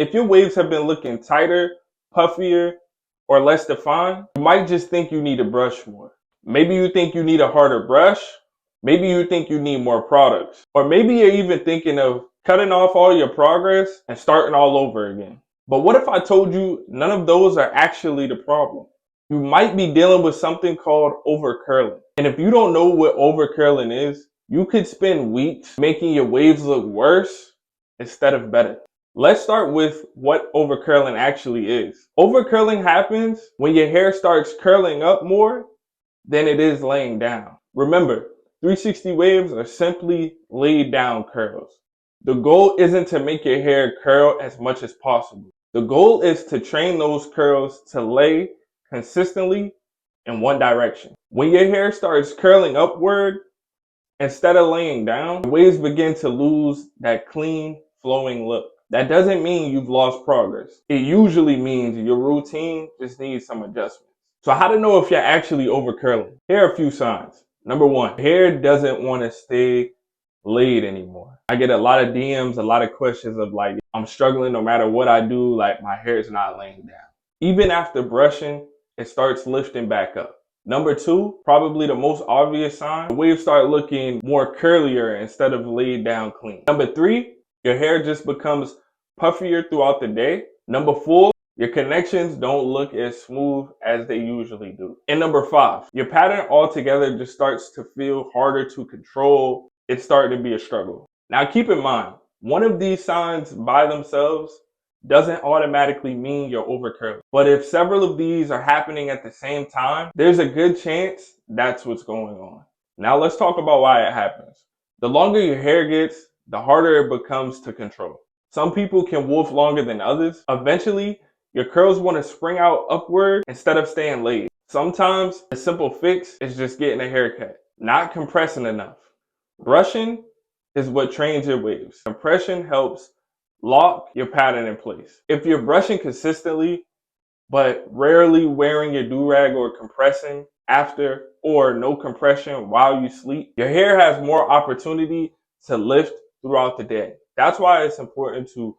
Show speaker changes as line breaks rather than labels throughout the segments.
If your waves have been looking tighter, puffier, or less defined, you might just think you need to brush more. Maybe you think you need a harder brush. Maybe you think you need more products. Or maybe you're even thinking of cutting off all your progress and starting all over again. But what if I told you none of those are actually the problem? You might be dealing with something called overcurling. And if you don't know what overcurling is, you could spend weeks making your waves look worse instead of better. Let's start with what overcurling actually is. Overcurling happens when your hair starts curling up more than it is laying down. Remember, 360 waves are simply laid down curls. The goal isn't to make your hair curl as much as possible. The goal is to train those curls to lay consistently in one direction. When your hair starts curling upward instead of laying down, the waves begin to lose that clean, flowing look. That doesn't mean you've lost progress. It usually means your routine just needs some adjustments. So how to know if you're actually overcurling? Here are a few signs. Number one, hair doesn't want to stay laid anymore. I get a lot of DMs, a lot of questions of like, I'm struggling no matter what I do, like my hair is not laying down. Even after brushing, it starts lifting back up. Number two, probably the most obvious sign, the waves start looking more curlier instead of laid down clean. Number three, your hair just becomes puffier throughout the day. Number four, your connections don't look as smooth as they usually do. And number five, your pattern altogether just starts to feel harder to control. It's starting to be a struggle. Now keep in mind, one of these signs by themselves doesn't automatically mean you're overcurling. But if several of these are happening at the same time, there's a good chance that's what's going on. Now let's talk about why it happens. The longer your hair gets, the harder it becomes to control. Some people can wolf longer than others. Eventually, your curls want to spring out upward instead of staying laid. Sometimes the simple fix is just getting a haircut, not compressing enough. Brushing is what trains your waves. Compression helps lock your pattern in place. If you're brushing consistently, but rarely wearing your do-rag or compressing after, or no compression while you sleep, your hair has more opportunity to lift throughout the day. That's why it's important to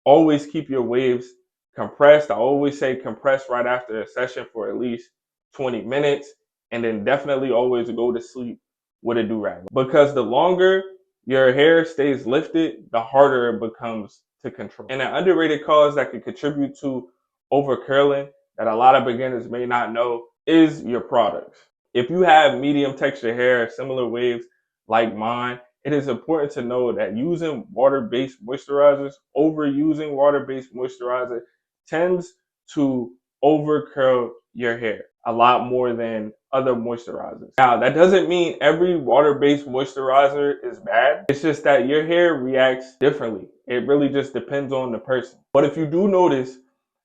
always keep your waves compressed. I always say compress right after a session for at least 20 minutes, and then definitely always go to sleep with a do-rag. Because the longer your hair stays lifted, the harder it becomes to control. And an underrated cause that can contribute to overcurling that a lot of beginners may not know is your products. If you have medium texture hair, similar waves like mine, it is important to know that using water-based moisturizers, overusing water-based moisturizer tends to overcurl your hair a lot more than other moisturizers. Now, that doesn't mean every water-based moisturizer is bad. It's just that your hair reacts differently. It really just depends on the person. But if you do notice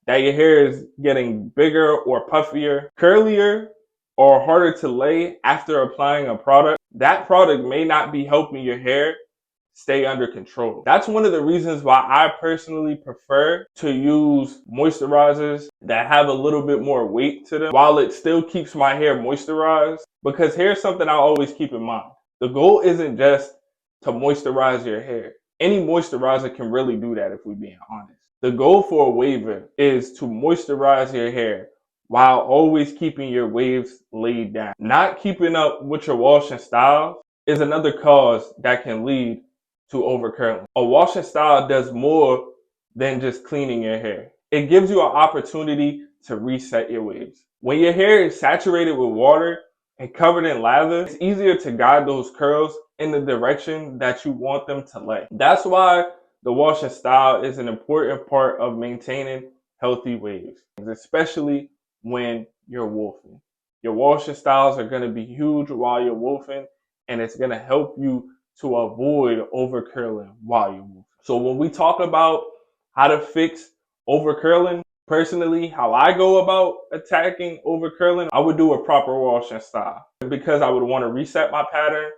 that your hair is getting bigger or puffier, curlier, or harder to lay after applying a product, that product may not be helping your hair stay under control. That's one of the reasons why I personally prefer to use moisturizers that have a little bit more weight to them while it still keeps my hair moisturized. Because here's something I always keep in mind. The goal isn't just to moisturize your hair. Any moisturizer can really do that if we're being honest. The goal for a waver is to moisturize your hair while always keeping your waves laid down. Not keeping up with your wash and style is another cause that can lead to overcurling. A wash and style does more than just cleaning your hair. It gives you an opportunity to reset your waves. When your hair is saturated with water and covered in lather, it's easier to guide those curls in the direction that you want them to lay. That's why the wash and style is an important part of maintaining healthy waves, especially when you're wolfing. Your wash and styles are going to be huge while you're wolfing, and it's going to help you to avoid overcurling while you're wolfing. So when we talk about how to fix overcurling, personally, how I go about attacking overcurling, I would do a proper wash and style because I would want to reset my pattern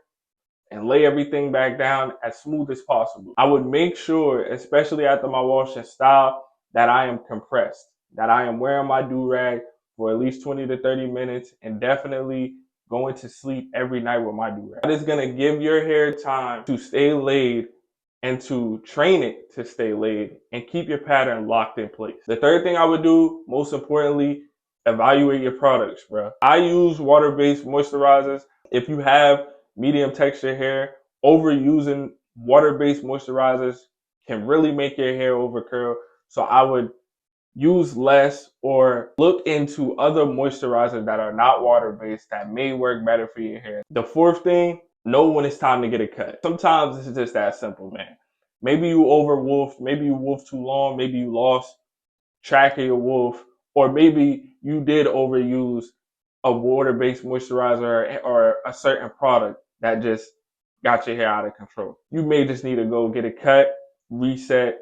and lay everything back down as smooth as possible. I would make sure, especially after my wash and style, that I am compressed, that I am wearing my do-rag for at least 20 to 30 minutes and definitely going to sleep every night with my do-rag. That is going to give your hair time to stay laid and to train it to stay laid and keep your pattern locked in place. The third thing I would do, most importantly, evaluate your products, bro. I use water-based moisturizers. If you have medium texture hair, overusing water-based moisturizers can really make your hair overcurl. So I would use less or look into other moisturizers that are not water-based that may work better for your hair. The fourth thing, know when it's time to get a cut. Sometimes it's just that simple, man. Maybe you overwolfed, maybe you wolfed too long, maybe you lost track of your wolf, or maybe you did overuse a water-based moisturizer or a certain product that just got your hair out of control. You may just need to go get a cut, reset,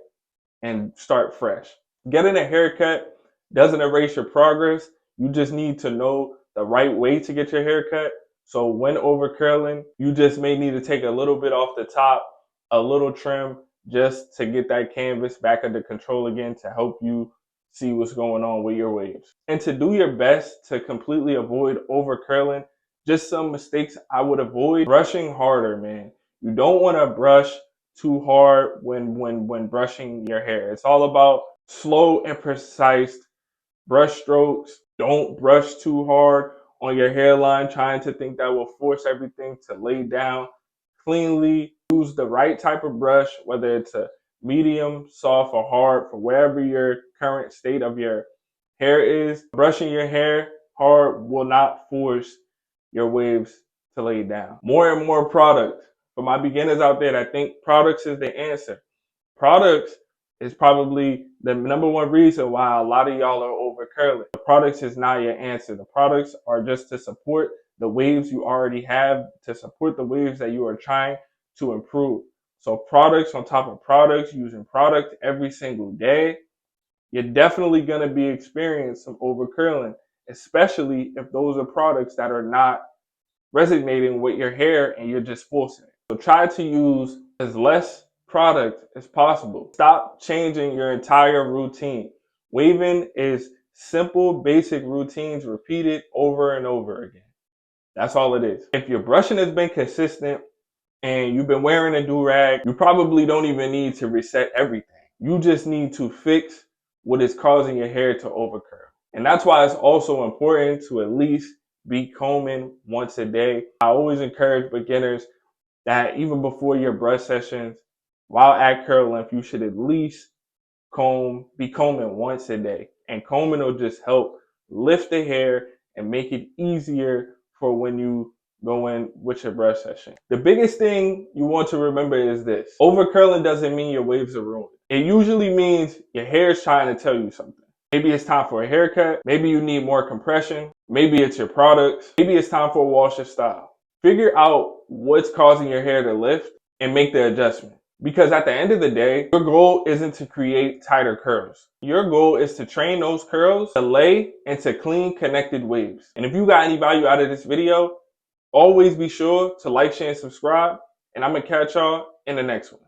and start fresh. Getting a haircut doesn't erase your progress. You just need to know the right way to get your haircut. So when overcurling, you just may need to take a little bit off the top, a little trim, just to get that canvas back under control again to help you see what's going on with your waves. And to do your best to completely avoid overcurling, just some mistakes I would avoid: brushing harder, man. You don't want to brush too hard when brushing your hair. It's all about slow and precise brush strokes. Don't brush too hard on your hairline, trying to think that will force everything to lay down cleanly. Use the right type of brush, whether it's a medium, soft, or hard, for wherever your current state of your hair is. Brushing your hair hard will not force your waves to lay down. More and more products. For my beginners out there that think products is the answer, products is probably the number one reason why a lot of y'all are overcurling. The products is not your answer. The products are just to support the waves you already have, to support the waves that you are trying to improve. So products on top of products, using product every single day, you're definitely going to be experiencing some overcurling, especially if those are products that are not resonating with your hair and you're just forcing it. So try to use as less product as possible. Stop changing your entire routine. Waving is simple, basic routines repeated over and over again. That's all it is. If your brushing has been consistent and you've been wearing a do-rag, you probably don't even need to reset everything. You just need to fix what is causing your hair to overcurl. And that's why it's also important to at least be combing once a day. I always encourage beginners that even before your brush sessions, while at curl length, you should at least be combing once a day. And combing will just help lift the hair and make it easier for when you go in with your brush session. The biggest thing you want to remember is this: overcurling doesn't mean your waves are ruined. It usually means your hair is trying to tell you something. Maybe it's time for a haircut. Maybe you need more compression. Maybe it's your products. Maybe it's time for a wash of style. Figure out what's causing your hair to lift and make the adjustment. Because at the end of the day, your goal isn't to create tighter curls. Your goal is to train those curls to lay into clean, connected waves. And if you got any value out of this video, always be sure to like, share, and subscribe. And I'm going to catch y'all in the next one.